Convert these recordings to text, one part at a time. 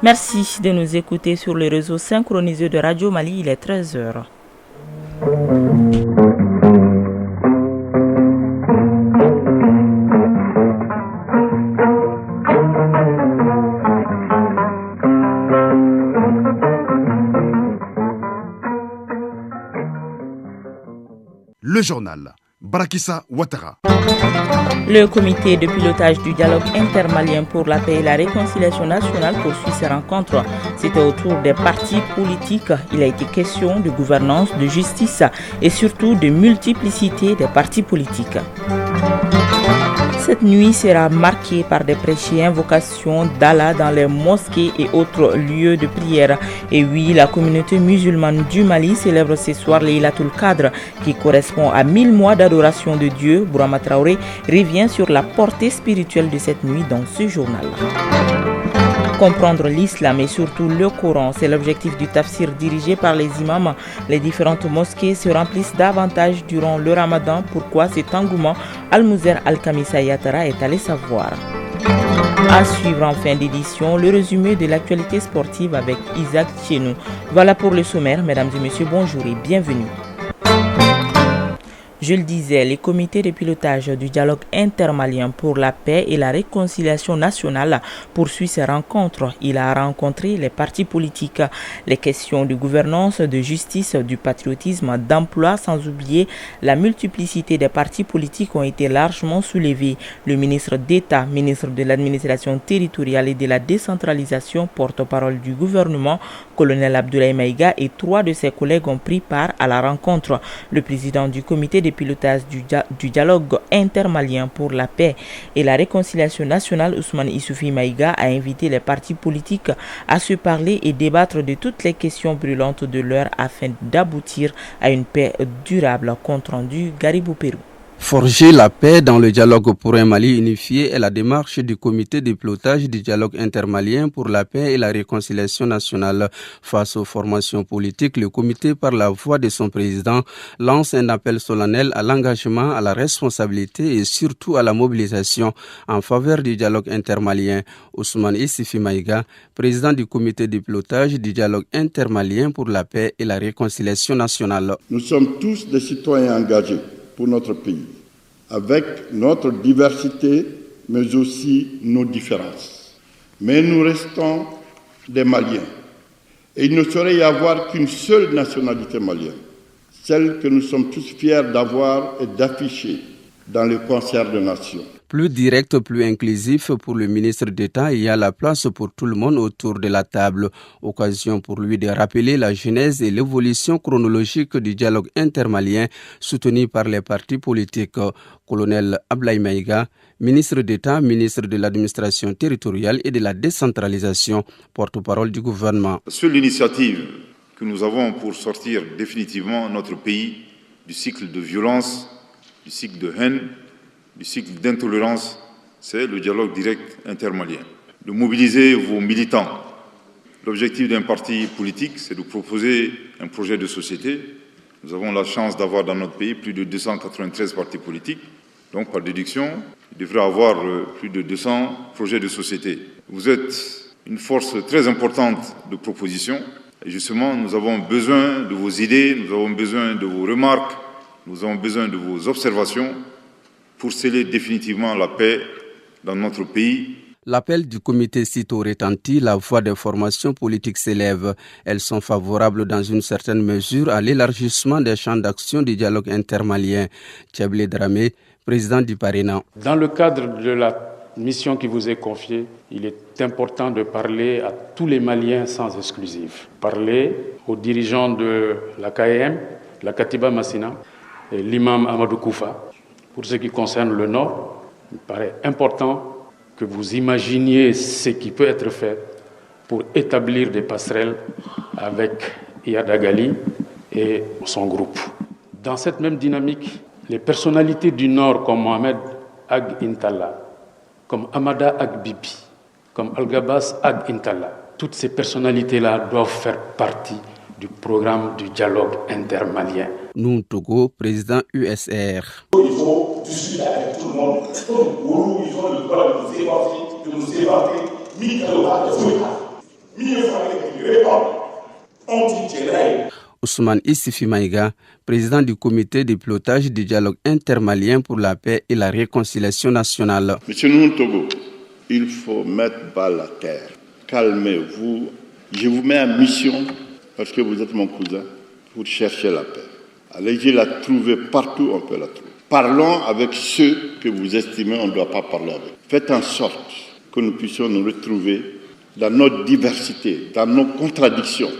Merci de nous écouter sur le réseau synchronisé de Radio Mali, il est 13h. Le journal Barakissa Ouattara. Le comité de pilotage du dialogue intermalien pour la paix et la réconciliation nationale poursuit ses rencontres. C'était autour des partis politiques. Il a été question de gouvernance, de justice et surtout de multiplicité des partis politiques. Cette nuit sera marquée par des prêches et invocations d'Allah dans les mosquées et autres lieux de prière. Et oui, la communauté musulmane du Mali célèbre ce soir Laylatul Qadr, qui correspond à 1000 mois d'adoration de Dieu. Bourama Traoré revient sur la portée spirituelle de cette nuit dans ce journal. Comprendre l'islam et surtout le Coran, c'est l'objectif du tafsir dirigé par les imams. Les différentes mosquées se remplissent davantage durant le ramadan. Pourquoi cet engouement? Al-Mouzer Al-Kamisa Yatara est allé savoir. À suivre en fin d'édition, le résumé de l'actualité sportive avec Isaac Tchenou. Voilà pour le sommaire, mesdames et messieurs, bonjour et bienvenue. Je le disais, les comités de pilotage du dialogue intermalien pour la paix et la réconciliation nationale poursuit ses rencontres. Il a rencontré les partis politiques. Les questions de gouvernance, de justice, du patriotisme, d'emploi, sans oublier la multiplicité des partis politiques ont été largement soulevées. Le ministre d'État, ministre de l'administration territoriale et de la décentralisation, porte-parole du gouvernement, colonel Abdoulaye Maïga et 3 de ses collègues ont pris part à la rencontre. Le président du comité de pilotage du dialogue intermalien pour la paix et la réconciliation nationale, Ousmane Issoufi Maïga, a invité les partis politiques à se parler et débattre de toutes les questions brûlantes de l'heure afin d'aboutir à une paix durable. Compte rendu Garibou Pérou. Forger la paix dans le dialogue pour un Mali unifié est la démarche du comité de pilotage du dialogue intermalien pour la paix et la réconciliation nationale. Face aux formations politiques, le comité, par la voix de son président, lance un appel solennel à l'engagement, à la responsabilité et surtout à la mobilisation en faveur du dialogue intermalien. Ousmane Issoufi Maïga, président du comité de pilotage du dialogue intermalien pour la paix et la réconciliation nationale. Nous sommes tous des citoyens engagés pour notre pays, avec notre diversité, mais aussi nos différences. Mais nous restons des Maliens. Et il ne saurait y avoir qu'une seule nationalité malienne, celle que nous sommes tous fiers d'avoir et d'afficher dans le concert de nations. Plus direct, plus inclusif pour le ministre d'État, il y a la place pour tout le monde autour de la table. Occasion pour lui de rappeler la genèse et l'évolution chronologique du dialogue intermalien soutenu par les partis politiques. Colonel Abdoulaye Maïga, ministre d'État, ministre de l'administration territoriale et de la décentralisation, porte-parole du gouvernement. Sur l'initiative que nous avons pour sortir définitivement notre pays du cycle de violence, du cycle de haine, du cycle d'intolérance, c'est le dialogue direct intermalien. De mobiliser vos militants. L'objectif d'un parti politique, c'est de proposer un projet de société. Nous avons la chance d'avoir dans notre pays plus de 293 partis politiques. Donc, par déduction, il devrait y avoir plus de 200 projets de société. Vous êtes une force très importante de proposition. Et justement, nous avons besoin de vos idées, nous avons besoin de vos remarques, nous avons besoin de vos observations pour sceller définitivement la paix dans notre pays. L'appel du comité cito retentit, la voix des formations politiques s'élève. Elles sont favorables dans une certaine mesure à l'élargissement des champs d'action du dialogue intermalien. Tchablé Dramé, président du Parena. Dans le cadre de la mission qui vous est confiée, il est important de parler à tous les Maliens sans exclusif. Parler aux dirigeants de la KM, la Katiba Massina et l'imam Amadou Koufa. Pour ce qui concerne le Nord, Il me paraît important que vous imaginiez ce qui peut être fait pour établir des passerelles avec Iyad Gali et son groupe. Dans cette même dynamique, les personnalités du Nord comme Mohamed Ag Intalla, comme Amada Ag Bibi, comme Al-Gabas Ag Intalla, toutes ces personnalités-là doivent faire partie du programme du dialogue intermalien. Noun Togo, président USR. Il faut discuter avec tout le monde. Ils ont le droit de nous évacuer, Ousmane Issifi Maïga, président du comité de pilotage du dialogue intermalien pour la paix et la réconciliation nationale. Monsieur Noun Togo, il faut mettre bas la terre. Calmez-vous. Je vous mets en mission, parce que vous êtes mon cousin, pour chercher la paix. Allez-y la trouver partout, on peut la trouver. Parlons avec ceux que vous estimez on ne doit pas parler avec. Faites en sorte que nous puissions nous retrouver dans notre diversité, dans nos contradictions,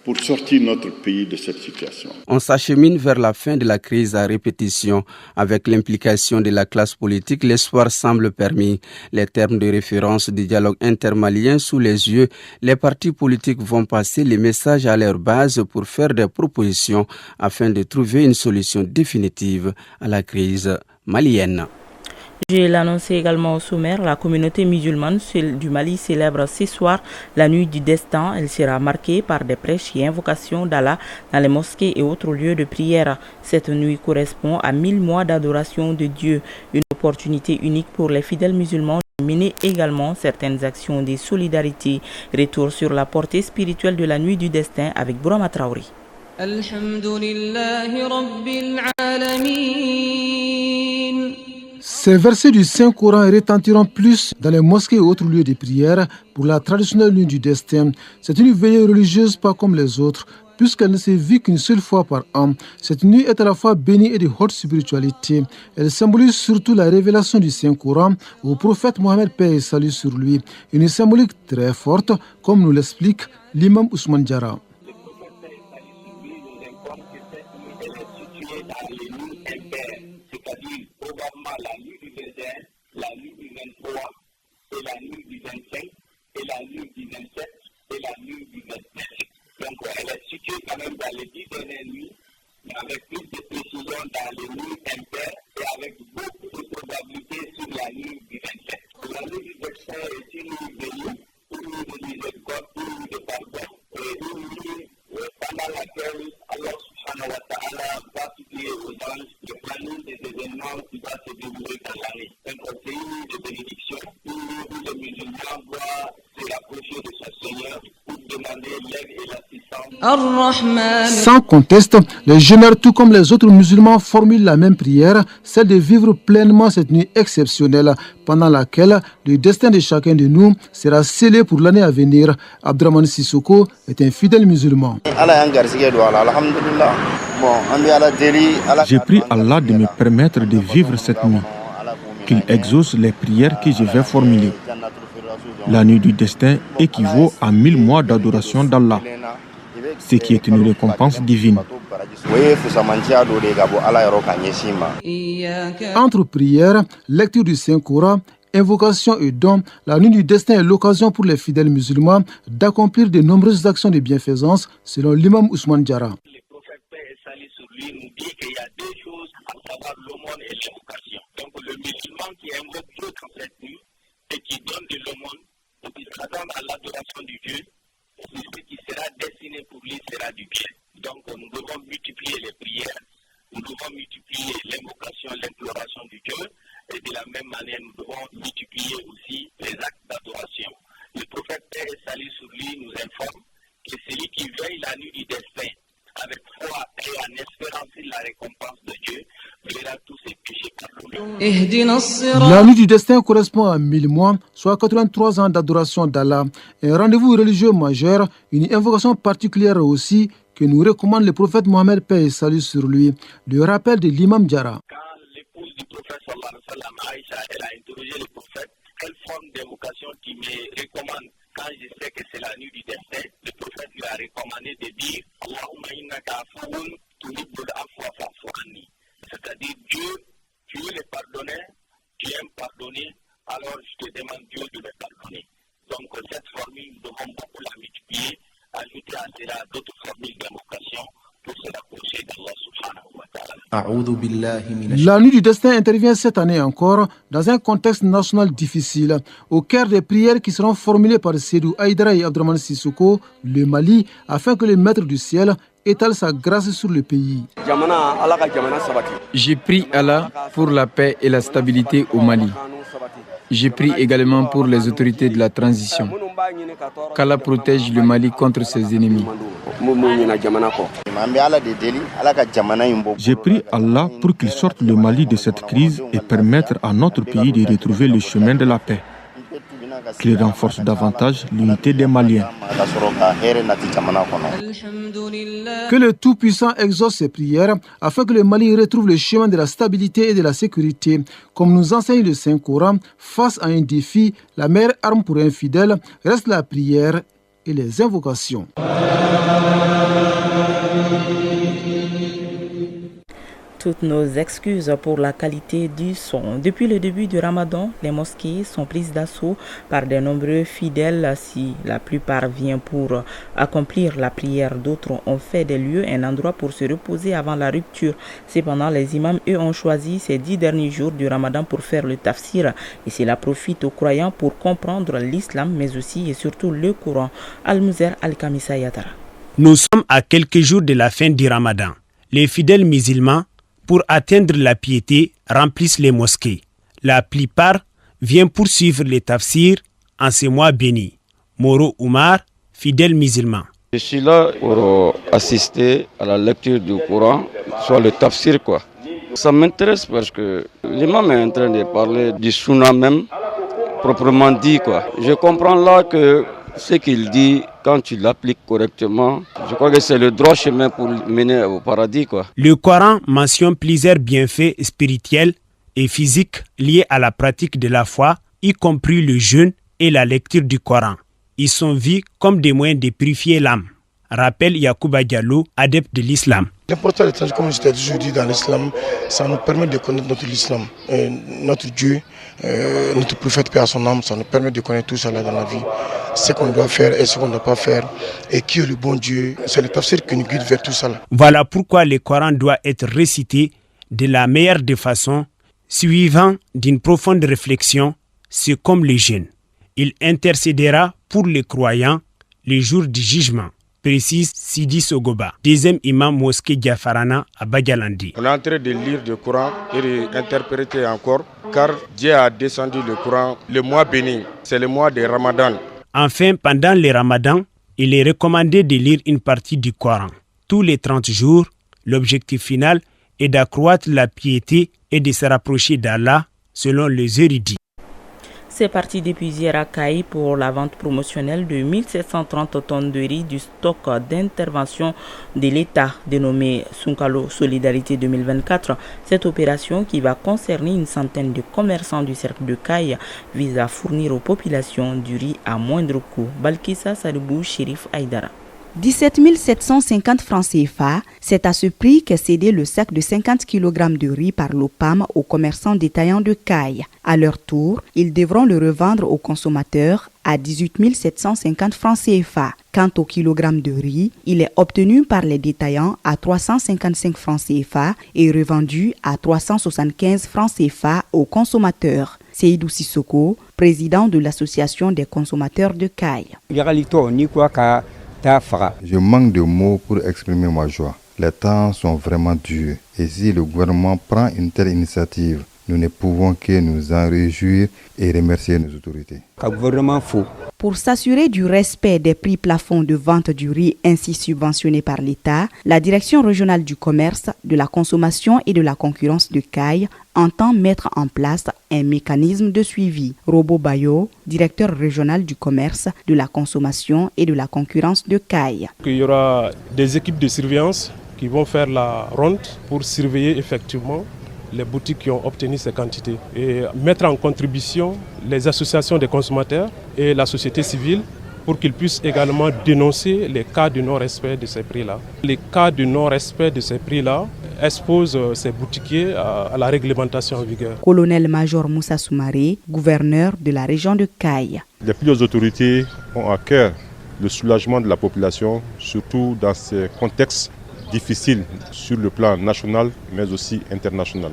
pour sortir notre pays de cette situation. On s'achemine vers la fin de la crise à répétition. Avec l'implication de la classe politique, l'espoir semble permis. Les termes de référence du dialogue intermalien sous les yeux, les partis politiques vont passer les messages à leur base pour faire des propositions afin de trouver une solution définitive à la crise malienne. Je l'ai annoncé également au sommaire, la communauté musulmane du Mali célèbre ce soir la nuit du destin. Elle sera marquée par des prêches et invocations d'Allah dans les mosquées et autres lieux de prière. Cette nuit correspond à 1000 mois d'adoration de Dieu, une opportunité unique pour les fidèles musulmans de mener également certaines actions de solidarité. Retour sur la portée spirituelle de la nuit du destin avec Bourama Traoré. Alhamdulillahi Rabbil Alamin. Ces versets du Saint-Coran retentiront plus dans les mosquées et autres lieux de prière pour la traditionnelle nuit du destin. C'est une veillée religieuse pas comme les autres, puisqu'elle ne se vit qu'une seule fois par an. Cette nuit est à la fois bénie et de haute spiritualité. Elle symbolise surtout la révélation du Saint-Coran au prophète Mohammed, paix et salut sur lui. Une symbolique très forte, comme nous l'explique l'imam Ousmane Diarra. La nuit du 21, la nuit du 23, et la nuit du 25, et la nuit du 27, et la nuit du 29. Donc elle est située quand même dans les 10 dernières nuits, mais avec plus de précision dans les nuits impaires et avec beaucoup de probabilité sur la nuit du 27. La nuit du 27 est une nuit bénie, une nuit de miséricorde, une nuit de pardon, et une nuit pendant laquelle Allah subhanahu wa ta'ala va publier aux anges le planning des événements qui va se dérouler dans l'année. Donc c'est une nuit de bénédiction, une nuit où le musulman doit se rapprocher de son Seigneur pour demander l'aide et l'assistance. Sans conteste, les jeûneurs, tout comme les autres musulmans, formulent la même prière, celle de vivre pleinement cette nuit exceptionnelle, pendant laquelle le destin de chacun de nous sera scellé pour l'année à venir. Abdraman Sissoko est un fidèle musulman. J'ai prié Allah de me permettre de vivre cette nuit, qu'il exauce les prières que je vais formuler. La nuit du destin équivaut à 1000 mois d'adoration d'Allah, ce qui est une récompense divine. Entre prières, lecture du Saint-Coran, invocation et dons, la nuit du destin est l'occasion pour les fidèles musulmans d'accomplir de nombreuses actions de bienfaisance, selon l'imam Ousmane Diarra. Le prophète paix et salut sur lui nous dit qu'il y a deux choses, à savoir l'aumône et l'invocation. Donc le musulman qui invoque Dieu dans cette nuit et qui donne de l'aumône, et qui s'attend à l'adoration du Dieu, ce qui sera destiné pour lui sera du bien. Donc nous devons multiplier les prières, nous devons multiplier l'invocation, l'imploration du Dieu, et de la même manière nous devons multiplier aussi les actes d'adoration. Le prophète paix et salut sur lui nous informe que celui qui veille la nuit du destin avec foi et en espérant la récompense de Dieu verra tous ses péchés pardonnés. La nuit du destin correspond à 1000 mois, soit 83 ans d'adoration d'Allah. Un rendez-vous religieux majeur, une invocation particulière aussi que nous recommande le prophète Mohammed, paix et salut sur lui. Le rappel de l'imam Diarra. Quand l'épouse du prophète sallallahu alayhi wa sallam, Aïcha, elle a interrogé le prophète, quelle forme d'invocation tu me recommandes quand je sais que c'est la nuit du destin? Le prophète lui a recommandé de dire Allahumma innaka afuwun tuhibbul afwa fa'fu anni. C'est-à-dire Dieu, tu es le pardonneur, tu aimes pardonner, alors je te demande Dieu de me pardonner. Donc cette formule, nous devons beaucoup la multiplier, ajouter à cela d'autres formules d'invocation pour se rapprocher d'Allah subhanahu wa ta'ala. La nuit du destin intervient cette année encore dans un contexte national difficile. Au cœur des prières qui seront formulées par Seydou Haïdara et Abdourahmane Sissoko, le Mali, afin que le Maître du ciel étale sa grâce sur le pays. J'ai prié Allah pour la paix et la stabilité au Mali. J'ai prié également pour les autorités de la transition. Qu'Allah protège le Mali contre ses ennemis. J'ai prié Allah pour qu'il sorte le Mali de cette crise et permettre à notre pays de retrouver le chemin de la paix. Qu'il renforce davantage l'unité des Maliens. Que le Tout-Puissant exauce ses prières afin que le Mali retrouve le chemin de la stabilité et de la sécurité. Comme nous enseigne le Saint-Coran, face à un défi, la meilleure arme pour un fidèle reste la prière et les invocations. Toutes nos excuses pour la qualité du son. Depuis le début du Ramadan, les mosquées sont prises d'assaut par de nombreux fidèles. Si la plupart viennent pour accomplir la prière, d'autres ont fait des lieux un endroit pour se reposer avant la rupture. Cependant, les imams, eux, ont choisi ces 10 derniers jours du Ramadan pour faire le tafsir. Et cela profite aux croyants pour comprendre l'islam, mais aussi et surtout le Coran. Al-Muzer Al-Kamisa Yatara. Nous sommes à quelques jours de la fin du Ramadan. Les fidèles musulmans, pour atteindre la piété, remplissent les mosquées. La plupart viennent poursuivre les tafsirs en ces mois bénis. Moro Oumar, fidèle musulman. Je suis là pour assister à la lecture du Coran, soit le tafsir quoi. Ça m'intéresse parce que l'imam est en train de parler du sunna même, proprement dit quoi. Je comprends là que ce qu'il dit, quand tu l'appliques correctement, je crois que c'est le droit chemin pour mener au paradis, quoi. Le Coran mentionne plusieurs bienfaits spirituels et physiques liés à la pratique de la foi, y compris le jeûne et la lecture du Coran. Ils sont vus comme des moyens de purifier l'âme. Rappelle Yacouba Diallo, adepte de l'islam. L'important des comme je t'ai toujours dit dans l'islam, ça nous permet de connaître notre islam, notre Dieu, notre prophète paix à son âme, ça nous permet de connaître tout ça là dans la vie. Ce qu'on doit faire et ce qu'on ne doit pas faire, et qui est le bon Dieu, c'est le tafsir qui nous guide vers tout ça là. Voilà pourquoi le Coran doit être récité de la meilleure des façons, suivant d'une profonde réflexion, c'est comme le jeûne. Il intercédera pour les croyants les jours du jugement, précise Sidi Sogoba, deuxième imam mosquée Diafarana à Badialandi. On est en train de lire le Coran et d'interpréter encore, car Dieu a descendu le Coran, le mois béni, c'est le mois de Ramadan. Enfin, pendant le Ramadan, il est recommandé de lire une partie du Coran. Tous les 30 jours, l'objectif final est d'accroître la piété et de se rapprocher d'Allah, selon les érudits. C'est parti depuis hier à Caï pour la vente promotionnelle de 1730 tonnes de riz du stock d'intervention de l'État dénommé Sunkalo Solidarité 2024. Cette opération, qui va concerner une centaine de commerçants du cercle de Caï, vise à fournir aux populations du riz à moindre coût. Balkissa Sadibou, Chérif Haïdara. 17 750 francs CFA, c'est à ce prix qu'est cédé le sac de 50 kg de riz par l'OPAM aux commerçants détaillants de Caï. À leur tour, ils devront le revendre aux consommateurs à 18 750 francs CFA. Quant au kilogramme de riz, il est obtenu par les détaillants à 355 francs CFA et revendu à 375 francs CFA aux consommateurs. Seydou Sissoko, président de l'association des consommateurs de Caï. Je manque de mots pour exprimer ma joie. Les temps sont vraiment durs. Et si le gouvernement prend une telle initiative, nous ne pouvons que nous en réjouir et remercier nos autorités. Pour s'assurer du respect des prix plafonds de vente du riz ainsi subventionnés par l'État, la Direction régionale du commerce, de la consommation et de la concurrence de Caï entend mettre en place un mécanisme de suivi. Robo Bayo, directeur régional du commerce, de la consommation et de la concurrence de Caï. Il y aura des équipes de surveillance qui vont faire la ronde pour surveiller effectivement les boutiques qui ont obtenu ces quantités et mettre en contribution les associations des consommateurs et la société civile pour qu'ils puissent également dénoncer les cas de non-respect de ces prix-là. Les cas de non-respect de ces prix-là exposent ces boutiquiers à la réglementation en vigueur. Colonel-major Moussa Soumaré, gouverneur de la région de Kayes. Les plus hautes autorités ont à cœur le soulagement de la population, surtout dans ces contextes difficiles sur le plan national mais aussi international.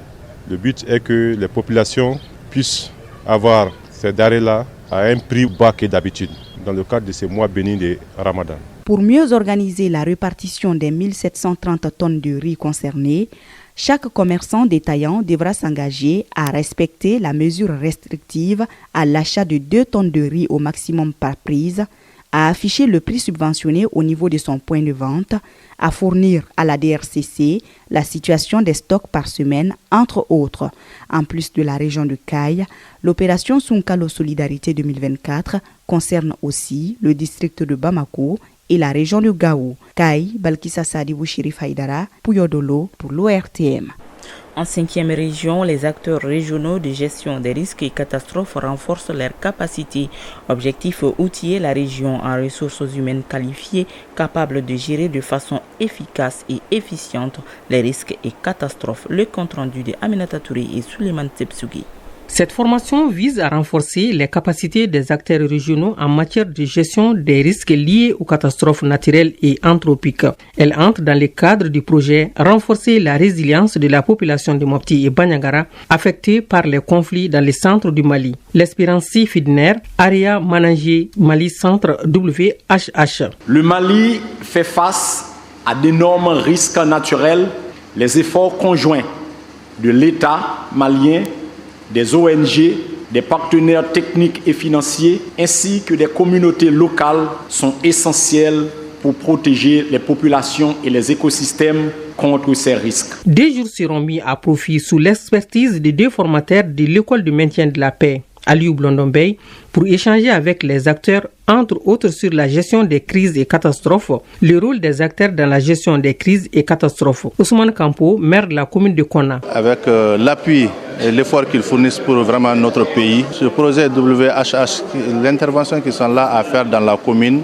Le but est que les populations puissent avoir ces denrées-là à un prix bas que d'habitude, dans le cadre de ces mois bénis de Ramadan. Pour mieux organiser la répartition des 1730 tonnes de riz concernées, chaque commerçant détaillant devra s'engager à respecter la mesure restrictive à l'achat de 2 tonnes de riz au maximum par prise, à afficher le prix subventionné au niveau de son point de vente, à fournir à la DRCC la situation des stocks par semaine, entre autres. En plus de la région de Kayes, l'opération Sunkalo Solidarité 2024 concerne aussi le district de Bamako et la région de Gao. Kayes, Balkissa Sadibou Chérif Haïdara, Pouyodolo pour l'ORTM. En 5e région, les acteurs régionaux de gestion des risques et catastrophes renforcent leurs capacités. Objectif, outiller la région en ressources humaines qualifiées, capables de gérer de façon efficace et efficiente les risques et catastrophes. Le compte-rendu de Aminata Touré et Souleymane Tebsougi. Cette formation vise à renforcer les capacités des acteurs régionaux en matière de gestion des risques liés aux catastrophes naturelles et anthropiques. Elle entre dans le cadre du projet Renforcer la résilience de la population de Mopti et Bandiagara affectée par les conflits dans les centres du Mali. L'Espérancie Fidner, Area Manager Mali Centre WHH. Le Mali fait face à d'énormes risques naturels. Les efforts conjoints de l'État malien, des ONG, des partenaires techniques et financiers, ainsi que des communautés locales sont essentiels pour protéger les populations et les écosystèmes contre ces risques. 2 jours seront mis à profit sous l'expertise de 2 formateurs de l'école de maintien de la paix, Aliou Blondombey, pour échanger avec les acteurs, entre autres sur la gestion des crises et catastrophes, le rôle des acteurs dans la gestion des crises et catastrophes. Ousmane Kampo, maire de la commune de Konna. Avec l'appui et l'effort qu'ils fournissent pour vraiment notre pays, ce projet WHH, l'intervention qu'ils sont là à faire dans la commune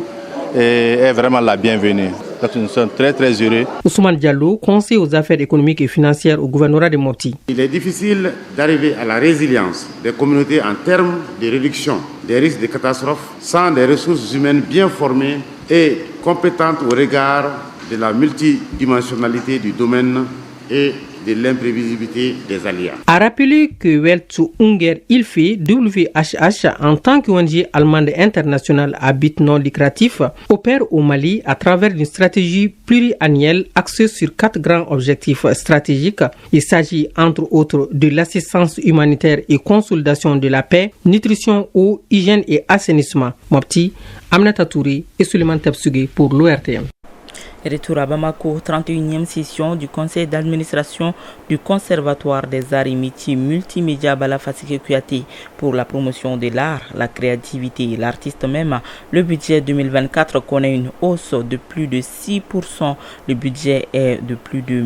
est vraiment la bienvenue. Donc nous sommes très très heureux. Ousmane Diallo, conseiller aux affaires économiques et financières au gouvernorat de Mopti. Il est difficile d'arriver à la résilience des communautés en termes de réduction des risques de catastrophes sans des ressources humaines bien formées et compétentes au regard de la multidimensionnalité du domaine et de l'imprévisibilité des aléas. A rappelé que Weltu Unger Ilfe WHH en tant qu'ONG allemande internationale à but non lucratif opère au Mali à travers une stratégie pluriannuelle axée sur 4 grands objectifs stratégiques. Il s'agit entre autres de l'assistance humanitaire et consolidation de la paix, nutrition, eau, hygiène et assainissement. Mopti, Aminata Touré et Souleymane Tebsougi pour l'ORTM. Retour à Bamako, 31e session du conseil d'administration du Conservatoire des arts et métiers multimédia Bala-Fasike Kouyaté pour la promotion de l'art, la créativité et l'artiste même. Le budget 2024 connaît une hausse de plus de 6%. Le budget est de plus de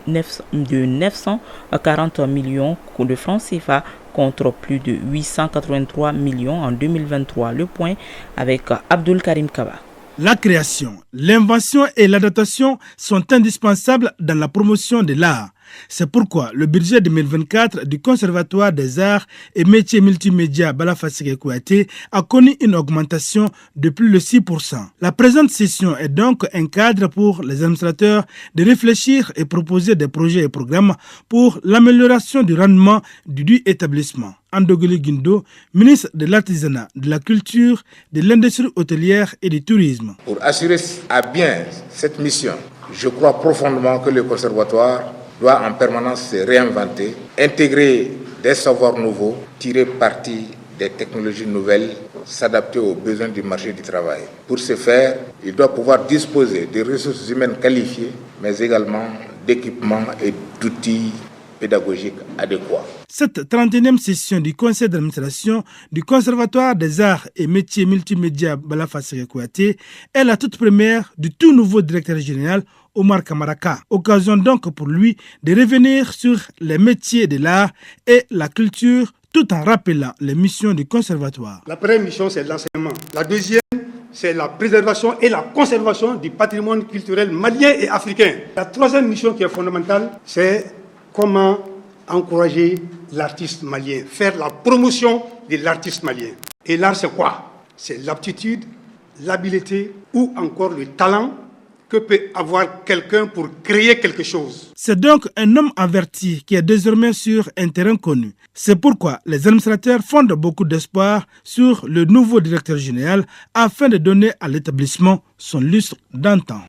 940 millions de francs CFA contre plus de 883 millions en 2023. Le point avec Abdul Karim Kaba. La création, l'invention et l'adaptation sont indispensables dans la promotion de l'art. C'est pourquoi le budget 2024 du Conservatoire des arts et métiers multimédia Bala-Fasike Kouyaté a connu une augmentation de plus de 6%. La présente session est donc un cadre pour les administrateurs de réfléchir et proposer des projets et programmes pour l'amélioration du rendement du établissement. Andogoli Guindo, ministre de l'Artisanat, de la Culture, de l'Industrie hôtelière et du Tourisme. Pour assurer à bien cette mission, je crois profondément que le Conservatoire doit en permanence se réinventer, intégrer des savoirs nouveaux, tirer parti des technologies nouvelles, s'adapter aux besoins du marché du travail. Pour ce faire, il doit pouvoir disposer de ressources humaines qualifiées, mais également d'équipements et d'outils pédagogiques adéquats. Cette 31e session du conseil d'administration du Conservatoire des arts et métiers multimédia Bala-Fasike Kouyaté est la toute première du tout nouveau directeur général Omar Kamaraka. Occasion donc pour lui de revenir sur les métiers de l'art et la culture tout en rappelant les missions du conservatoire. La première mission, c'est l'enseignement. La deuxième, c'est la préservation et la conservation du patrimoine culturel malien et africain. La troisième mission qui est fondamentale, c'est comment encourager l'artiste malien, faire la promotion de l'artiste malien. Et l'art, c'est quoi? C'est l'aptitude, l'habileté ou encore le talent que peut avoir quelqu'un pour créer quelque chose. C'est donc un homme averti qui est désormais sur un terrain connu. C'est pourquoi les administrateurs fondent beaucoup d'espoir sur le nouveau directeur général afin de donner à l'établissement son lustre d'antan.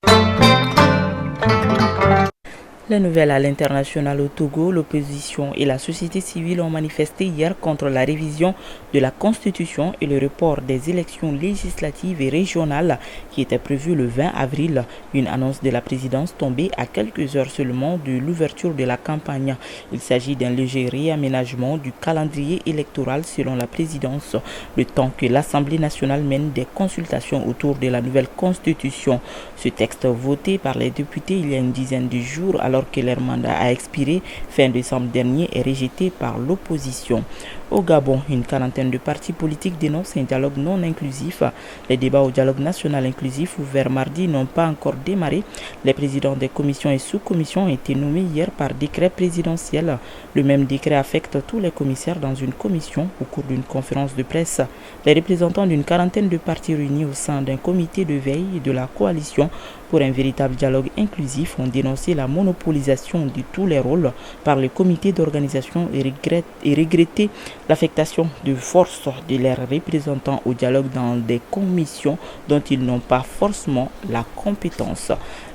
Les nouvelles à l'international au Togo, l'opposition et la société civile ont manifesté hier contre la révision de la Constitution et le report des élections législatives et régionales qui étaient prévues le 20 avril. Une annonce de la présidence tombée à quelques heures seulement de l'ouverture de la campagne. Il s'agit d'un léger réaménagement du calendrier électoral selon la présidence, le temps que l'Assemblée nationale mène des consultations autour de la nouvelle Constitution. Ce texte voté par les députés il y a une dizaine de jours alors que leur mandat a expiré fin décembre dernier est rejeté par l'opposition. Au Gabon, une quarantaine de partis politiques dénoncent un dialogue non inclusif. Les débats au dialogue national inclusif ouvert mardi n'ont pas encore démarré. Les présidents des commissions et sous-commissions ont été nommés hier par décret présidentiel. Le même décret affecte tous les commissaires dans une commission au cours d'une conférence de presse. Les représentants d'une quarantaine de partis réunis au sein d'un comité de veille de la coalition pour un véritable dialogue inclusif ont dénoncé la monopolisation de tous les rôles par le comité d'organisation et regretté l'affectation de force de leurs représentants au dialogue dans des commissions dont ils n'ont pas forcément la compétence.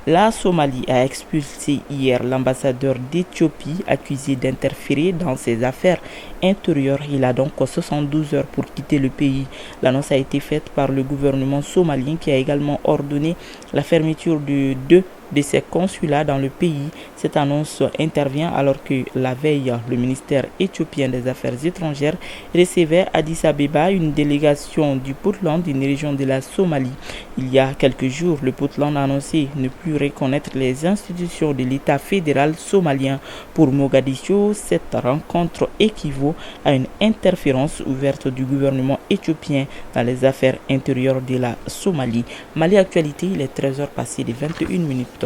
La Somalie a expulsé hier l'ambassadeur d'Éthiopie accusé d'interférer dans ses affaires intérieures. Il a donc 72 heures pour quitter le pays. L'annonce a été faite par le gouvernement somalien qui a également ordonné la fermeture de 2 de ses consulats dans le pays. Cette annonce intervient alors que la veille, le ministère éthiopien des Affaires étrangères recevait à Addis Abeba une délégation du Puntland, une région de la Somalie. Il y a quelques jours, le Puntland a annoncé ne plus reconnaître les institutions de l'État fédéral somalien. Pour Mogadiscio, cette rencontre équivaut à une interférence ouverte du gouvernement éthiopien dans les affaires intérieures de la Somalie. Mali Actualité, il est 13h passé de 21 minutes.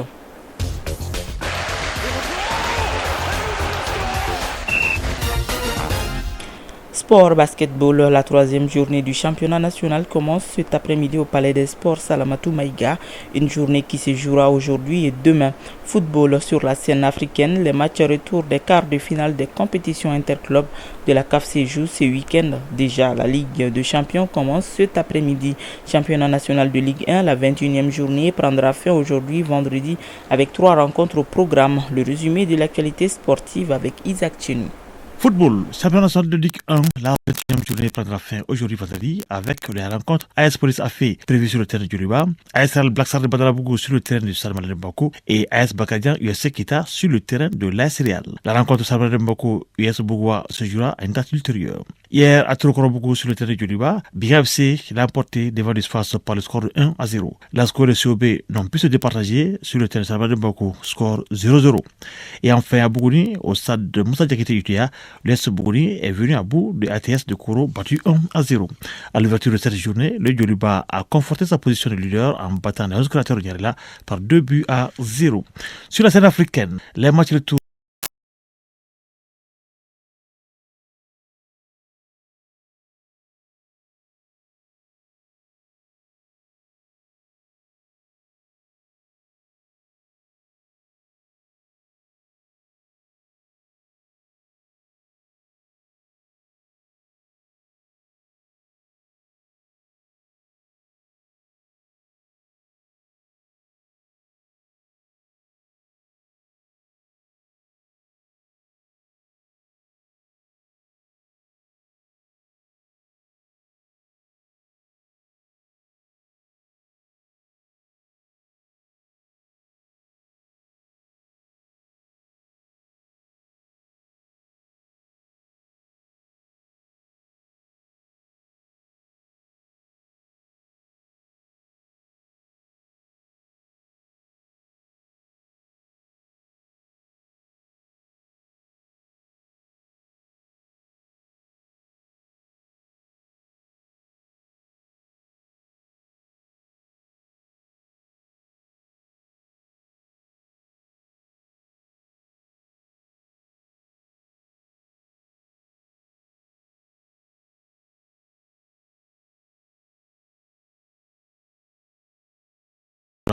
Sport basketball, la troisième journée du championnat national commence cet après-midi au Palais des Sports Salamatou Maïga, une journée qui se jouera aujourd'hui et demain. Football sur la scène africaine, les matchs retour des quarts de finale des compétitions interclubs de la CAF se jouent ce week-end. Déjà, la Ligue de champions commence cet après-midi. Championnat national de Ligue 1, la 21e journée prendra fin aujourd'hui vendredi avec 3 rencontres au programme. Le résumé de l'actualité sportive avec Isaac Chenou. Football, championnat national de Ligue 1, la 21e journée prendra fin aujourd'hui vendredi avec les rencontres AS Police Afé prévues sur le terrain du Riba, AS Black Star de Badalabougou sur le terrain du Salman de Mbako et AS Bakadian USC Kita sur le terrain de l'AS Real. La rencontre de Salman de Mbako US Bougoua se jouera à une date ultérieure. Hier, à Turokorobougou sur le terrain du Riba, BFC l'a emporté devant l'Espace par le score de 1-0. La score de COB n'ont pu se départager sur le terrain de Salman de Mbako, score 0-0. Et enfin à Bougouni, au stade de Moussa Diakité Utea, l'Est Bougouni est venu à bout de ATS de Koro battu 1-0. À l'ouverture de cette journée, le Djoliba a conforté sa position de leader en battant les 11 créateurs de Nyarela par 2-0. Sur la scène africaine, les matchs de tour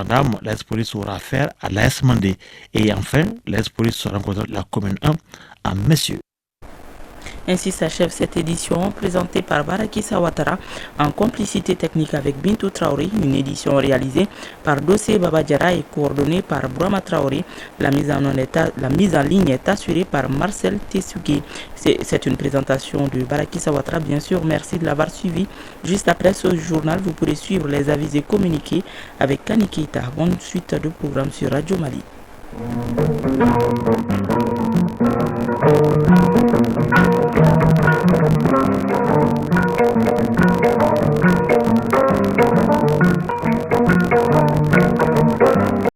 Randam, l'AS Police aura affaire à l'AS Mandé. Et enfin, l'AS Police se rencontre la commune 1 à Messieurs. Ainsi s'achève cette édition présentée par Baraki Sawatara en complicité technique avec Bintou Traoré, une édition réalisée par Dossé Babadjara et coordonnée par Brahma Traoré. La mise en ligne est assurée par Marcel Tessugué. C'est une présentation de Baraki Sawatara, bien sûr. Merci de l'avoir suivi. Juste après ce journal, vous pourrez suivre les avis et communiquer avec Kani Keita. Bonne suite de programme sur Radio Mali.